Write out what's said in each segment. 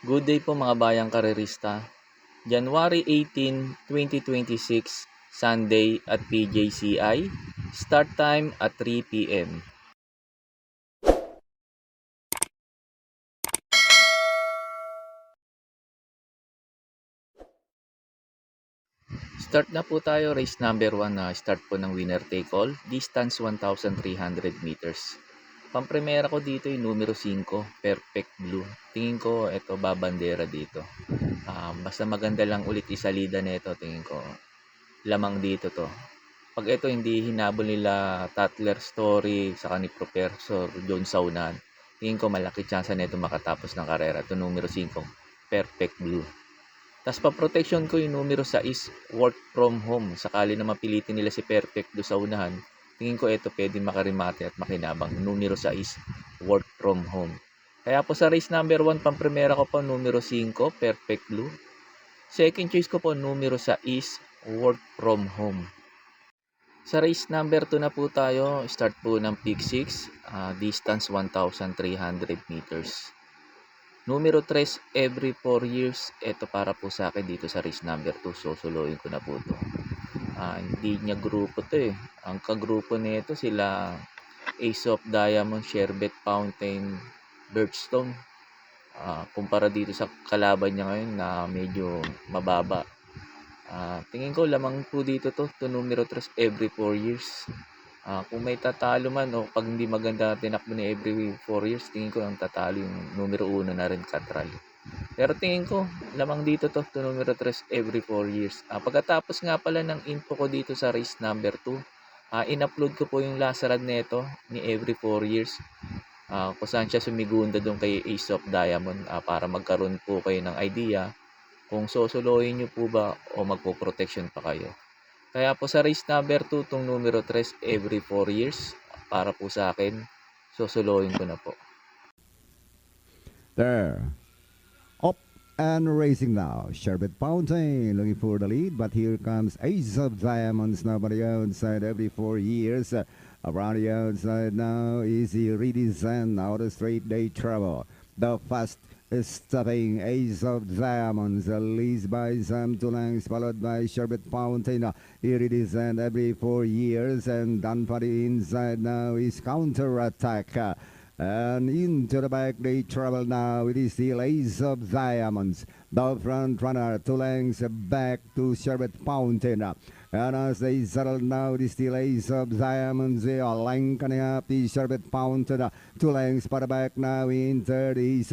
Good day po mga bayang karerista. January 18, 2026, Sunday at PJCI. Start time at 3 p.m. Start na po tayo. Race number 1 na start po ng winner take all. Distance 1,300 meters. Pampremera ko dito yung numero 5, Perfect Blue. Tingin ko ito babandera dito. Basta maganda lang ulit isalida nito, tingin ko lamang dito to. Pag ito hindi hinabol nila Tatler Story sa ni Professor John Saunan, tingin ko malaki chance na ito makatapos ng karera. Ito numero 5, Perfect Blue. Tapos pa-protection ko yung numero 6, Work From Home. Sakali na mapilitin nila si Perfect do sa unahan, tingin ko ito pwede makarimate at makinabang. Numero 6, Work From Home. Kaya po sa race number 1, pampremera ko po numero 5, Perfect Blue. Second choice ko po numero 6, Work From Home. Sa race number 2 na po tayo, start po ng pick 6, distance 1,300 meters. Numero 3, every 4 years, ito para po sa akin dito sa race number 2, susuluin ko na po ito. Hindi niya grupo to eh. Ang kagrupo nito sila Ace of Diamond, Sherbet Fountain, Birthstone. Kumpara dito sa kalaban niya ngayon na medyo mababa. Tingin ko lamang po dito to numero 3 every 4 years. Kung may tatalo man o pag hindi maganda tinakbo ni every 4 years, tingin ko ang tatalo yung numero 1 na rin Catral. Pero tingin ko lamang dito to numero 3 every 4 years. Pagkatapos nga pala ng info ko dito sa race number 2, in-upload ko po yung last run nito ni every 4 years. Kung saan siya sumigunda doon kay Ace of Diamond, para magkaroon po kayo ng idea kung sosoloyin nyo po ba o magpo-protection pa kayo. Kaya po sa race number 2, itong numero 3 every 4 years, para po sa akin, sosoloyin ko na po. There. Up and racing now. Sherbet Fountain looking for the lead, but here comes Ace of Diamonds now by the outside every 4 years. Around the outside now is Iridizen out of straight day trouble. The fast stopping Ace of Diamonds leads by Sam Tulangs, followed by Sherbet Fountain. Iridizen every 4 years, and done for the inside now is Counter Attack. And into the back they travel now. It is still Ace of Diamonds, the front runner. 2 lengths back to Sherbet Fountain. And as they settle now, it is still Ace of Diamonds. They are lengthening up the Sherbet Fountain. 2 lengths for the back now in third is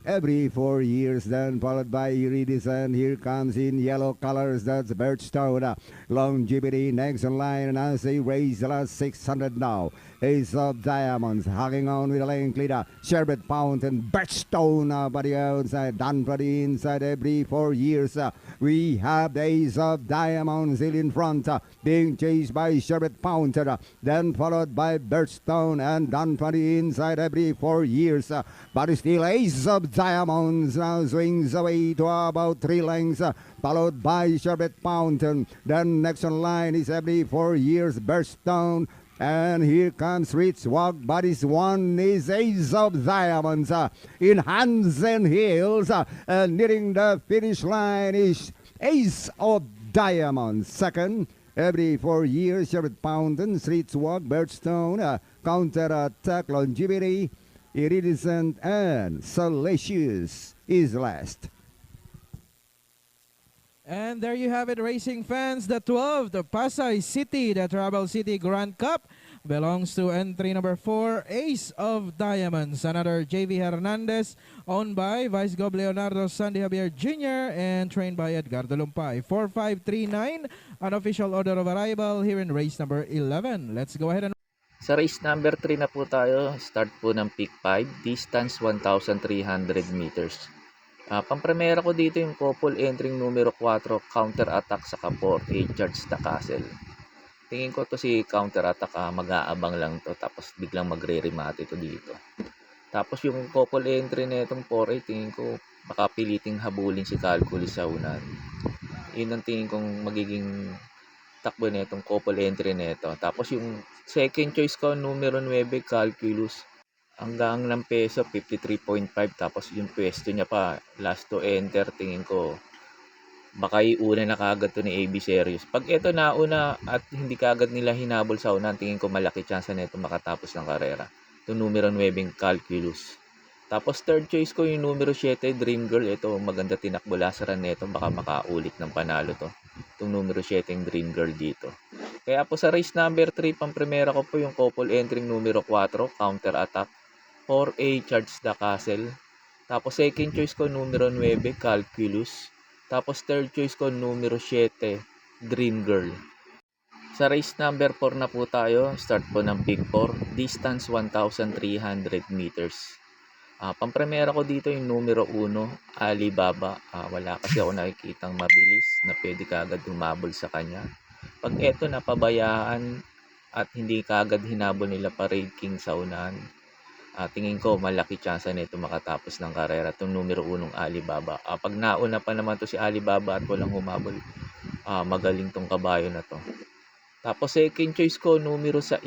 every 4 years, then followed by Iridizen. Here comes in yellow colors, that's Birchstone. Longevity next in line, and as they raise the last 600 now, Ace of Diamonds hanging on with a length leader. Sherbet Fountain, Birchstone by the outside, done for the inside every 4 years. We have the Ace of Diamonds still in front, being chased by Sherbet Fountain, then followed by Birchstone, and done for the inside every 4 years. But still Ace of Diamonds now swings away to about 3 lengths, followed by Sherbet Fountain. Then next in line is every 4 years Birchstone. And here comes Rich Walk, but this one is Ace of Diamonds in hands and heels. And nearing the finish line is Ace of Diamonds. Second, every 4 years, Sherbet Fountain, Streets Walk, Birchstone, Counter Attack, Longevity, Iridescent, and Salacious is last. And there you have it, racing fans. The 12, the Pasay City, the Travel City Grand Cup, belongs to entry number 4, Ace of Diamonds. Another JV Hernandez, owned by Vice Gov Leonardo Sandy Javier Jr. and trained by Edgardo Lumpay. 4539, unofficial order of arrival here in race number 11. Let's go ahead and... Sa race number 3 na po tayo, start po ng pick 5, distance 1,300 meters. Pampremera ko dito yung couple entering numero 4, Counter Attack sa Kapor, Charge the Castle. Tingin ko to si Counter Attack, mag-aabang lang to, tapos biglang magre-remate ito dito. Tapos yung couple entry na itong 4A, tingin ko baka piliting habulin si Calculus sa unan. Yun ang tingin kong magiging takbo na itong couple entry na ito. Tapos yung second choice ko, numero 9, Calculus. hanggang ng peso 53.5, tapos yung pwesto niya pa last to enter, tingin ko baka iuna na kagad to ni AB Serious. Pag ito nauna at hindi kagad nila hinabol sa unahan, tingin ko malaki chance na ito makatapos ng karera. Itong numero 9, Calculus. Tapos third choice ko yung numero 7, Dream Girl. Ito maganda tinakbo lasaran nito, baka makaulit ng panalo to. Itong numero 7, yung Dream Girl dito. Kaya po sa race number 3, pang-primera ko po yung couple entering numero 4, Counter Attack. 4A, Charge the Castle. Tapos second choice ko numero 9, Calculus. Tapos third choice ko numero 7, Dream Girl. Sa race number 4 na po tayo, start po ng Big 4, distance 1,300 meters. Pampremera ko dito yung numero 1, Alibaba. Wala kasi ako nakikitang mabilis na pwede kagad humabol sa kanya. Pag eto napabayaan at hindi kagad hinabol nila Parade King sa unahan, tingin ko malaki chance na ito makatapos ng karera itong numero 1 Alibaba. Pag nauna pa naman to si Alibaba at walang humabol, magaling tong kabayo na to. Tapos second choice ko numero 6,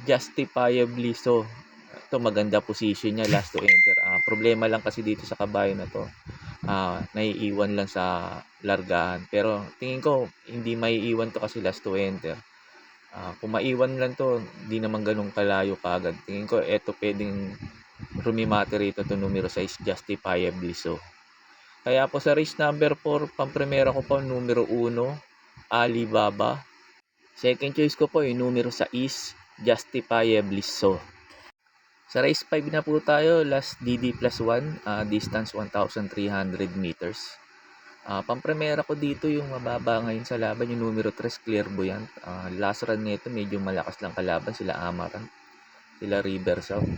Justifiably So. Ito maganda position niya last to enter. Problema lang kasi dito sa kabayo na to, naiiwan lang sa largahan. Pero tingin ko hindi maiiwan to kasi last to enter. Kung maiwan lang to, di naman ganun kalayo kagad. Tingin ko, eto pwedeng rumimate rito to numero 6, Justifiably So. Kaya po sa race number 4, pampremera ko po numero 1, Alibaba. Second choice ko po yung numero 6, Justifiably So. Sa race 5 na po tayo, last DD plus 1, distance 1,300 meters. Pampremera ko dito yung mababa ngayon sa laban, yung numero 3, Clairvoyant. Last run nito medyo malakas lang kalaban, sila Amaranth, sila River South.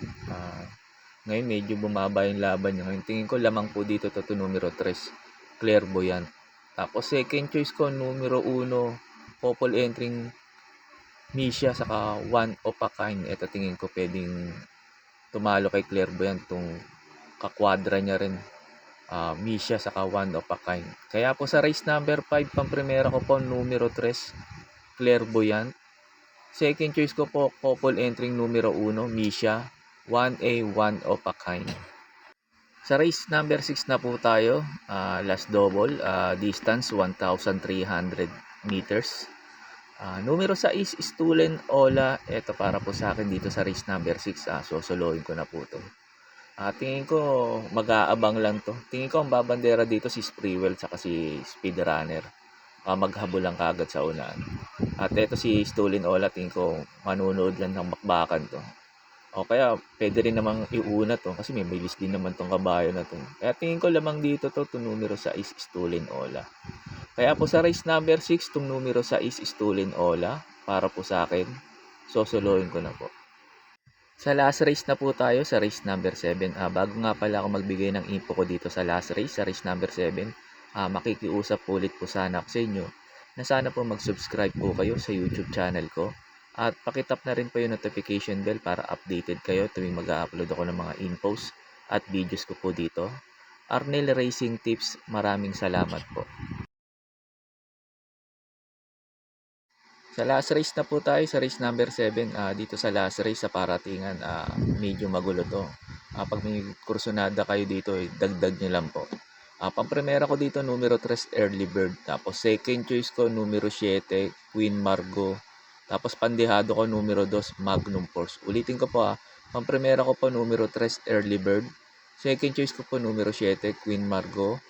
Ngayon medyo bumaba yung laban niya. Ngayon tingin ko lamang po dito to numero 3, Clairvoyant. Tapos second choice ko numero 1, couple entering Misha saka One of a Kind. Ito tingin ko pwedeng tumalo kay Clairvoyant, tong kakwadra niya rin, Misha saka One of a Kind. Kaya po sa race number 5, pampremera ko po numero 3, Clairvoyant. Second choice ko po couple entering numero 1, Misha, 1A, One of a Kind. Sa race number 6 na po tayo, last double, distance 1,300 meters. Numero 6, Stolen Ola. Ito para po sa akin dito sa race number 6. Sosolohin ko na po to. Tingin ko mag-aabang lang to. Tingin ko ang babandera dito si Sprewell saka si Speedrunner. Maghabol lang kagad sa unahan. At ito si Stolen Ola, tingin ko manunood lang ng bakbakan to. O kaya pwede rin namang iuna to kasi may bilis din naman tong kabayo na to. Kaya tingin ko lamang dito to numero 6, Stolen Ola. Kaya po sa race number 6, itong numero 6, Stolen Ola, para po sa akin, sosolohin ko na po. Sa last race na po tayo, sa race number 7. Bago nga pala ako magbigay ng info ko dito sa last race, sa race number 7, makikiusap ulit po sana ako sa inyo na sana po mag-subscribe po kayo sa YouTube channel ko. At pakitap na rin po yung notification bell para updated kayo tuwing mag-upload ako ng mga infos at videos ko po dito. Arnel Racing Tips, maraming salamat po. Sa last race na po tayo, sa race number 7, dito sa last race sa paratingan, medyo magulo to. Pag may kursunada kayo dito, dagdag nyo lang po. Pampremera ko dito, numero 3, Early Bird. Tapos second choice ko, numero 7, Queen Margot. Tapos pandehado ko, numero 2, Magnum Force. Ulitin ko po pampremera ko po, numero 3, Early Bird. Second choice ko po, numero 7, Queen Margot.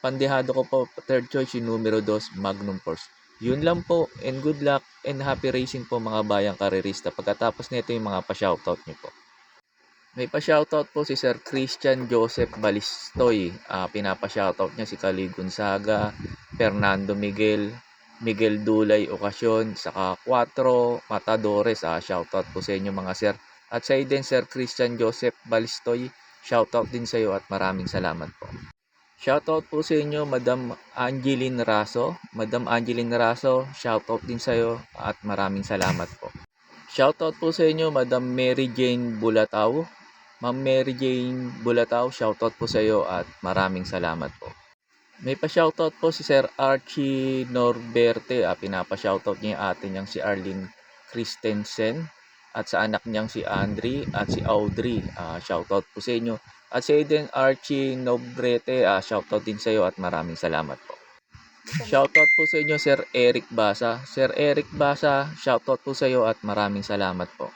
Pandehado ko po, third choice, yung numero 2, Magnum Force. Yun lang po, and good luck and happy racing po mga bayang karerista. Pagkatapos nito yung mga pa-shoutout nyo po. May pa-shoutout po si Sir Christian Joseph Balistoy. Pinapa-shoutout niya si Kali Gonzaga, Fernando Miguel, Miguel Dulay Ocasyon, saka 4 Matadores. Shoutout po sa inyo mga sir. At sa din Sir Christian Joseph Balistoy, shoutout din sa iyo at maraming salamat po. Shoutout po sa inyo, Madam Angeline Raso. Madam Angeline Raso, shoutout din sa iyo at maraming salamat po. Shoutout po sa inyo, Madam Mary Jane Bulataw. Ma'am Mary Jane Bulataw, shoutout po sa iyo at maraming salamat po. May pa-shoutout po si Sir Archie Norberte. Pinapa-shoutout niya yung ate niyang si Arlene Christensen. at sa anak niyang si Andre at si Audrey. Shoutout po sa inyo. At sa Eden Archie Nobrete, shoutout din sa iyo at maraming salamat po. Shoutout po sa inyo Sir Eric Basa. Sir Eric Basa, shoutout po sa iyo at maraming salamat po.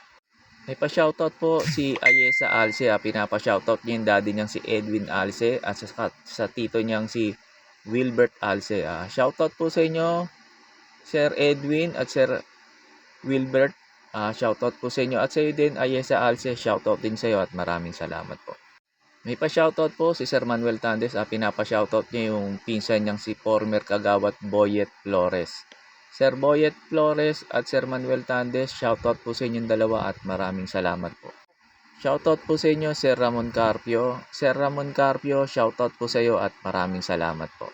May pa-shoutout po si Ayesa Alce. Pinapa-shoutout niya yung daddy niyang si Edwin Alce at sa tito niyang si Wilbert Alce. Shoutout po sa inyo Sir Edwin at Sir Wilbert. Shoutout po sa inyo at sa iyo din Ayesa Alce. Shoutout din sa iyo at maraming salamat po. May pa-shoutout po si Sir Manuel Tandes. Pinapa-shoutout niya yung pinsan niyang si former Kagawad Boyet Flores. Sir Boyet Flores at Sir Manuel Tandes, shoutout po sa inyong dalawa at maraming salamat po. Shoutout po sa inyo Sir Ramon Carpio. Sir Ramon Carpio, shoutout po sa iyo at maraming salamat po.